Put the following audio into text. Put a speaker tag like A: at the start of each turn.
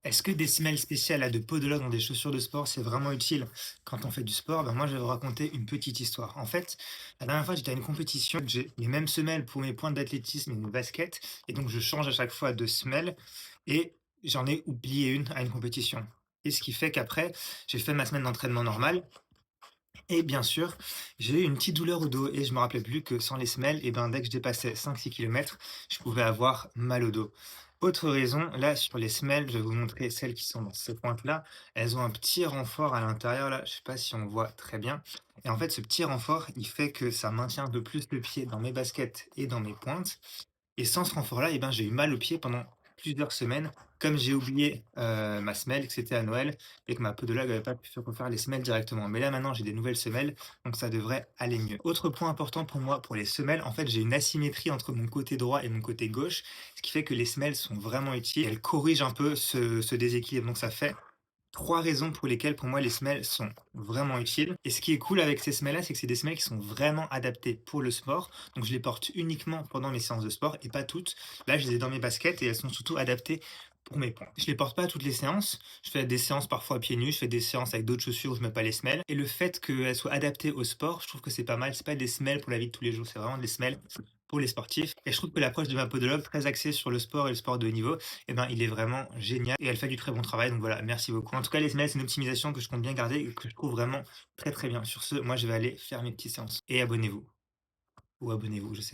A: Est-ce que des semelles spéciales à de podologue dans des chaussures de sport, c'est vraiment utile quand on fait du sport? Ben moi, je vais vous raconter une petite histoire. En fait, la dernière fois, j'étais à une compétition, j'ai les mêmes semelles pour mes pointes d'athlétisme et mes baskets, et donc je change à chaque fois de semelle, et j'en ai oublié une à une compétition. Et ce qui fait qu'après, j'ai fait ma semaine d'entraînement normale, et bien sûr, j'ai eu une petite douleur au dos, et je me rappelais plus que sans les semelles, et ben dès que je dépassais 5-6 kilomètres, je pouvais avoir mal au dos. Autre raison, là sur les semelles, je vais vous montrer celles qui sont dans ces pointes-là. Elles ont un petit renfort à l'intérieur là, je sais pas si on voit très bien. Et en fait, ce petit renfort, il fait que ça maintient un peu plus le pied dans mes baskets et dans mes pointes. Et sans ce renfort-là, eh ben, j'ai eu mal aux pieds pendant plusieurs semaines, comme j'ai oublié, ma semelle, que c'était à Noël et que ma podologue avait pas pu faire refaire les semelles directement. Mais là, maintenant, j'ai des nouvelles semelles, donc ça devrait aller mieux. Autre point important pour moi, pour les semelles, en fait, j'ai une asymétrie entre mon côté droit et mon côté gauche, ce qui fait que les semelles sont vraiment utiles. Elles corrigent un peu ce déséquilibre, donc ça fait 3 raisons pour lesquelles, pour moi, les semelles sont vraiment utiles. Et ce qui est cool avec ces semelles-là, c'est que c'est des semelles qui sont vraiment adaptées pour le sport. Donc je les porte uniquement pendant mes séances de sport et pas toutes. Là, je les ai dans mes baskets et elles sont surtout adaptées pour mes points. Je les porte pas à toutes les séances. Je fais des séances parfois pieds nus, je fais des séances avec d'autres chaussures où je mets pas les semelles. Et le fait qu'elles soient adaptées au sport, je trouve que c'est pas mal. C'est pas des semelles pour la vie de tous les jours, c'est vraiment des semelles pour les sportifs. Et je trouve que l'approche de ma podologue, très axée sur le sport et le sport de haut niveau, eh ben, il est vraiment génial et elle fait du très bon travail. Donc voilà, merci beaucoup. En tout cas, les semelles, c'est une optimisation que je compte bien garder et que je trouve vraiment très très bien. Sur ce, moi, je vais aller faire mes petites séances. Et abonnez-vous. Ou abonnez-vous, je sais pas.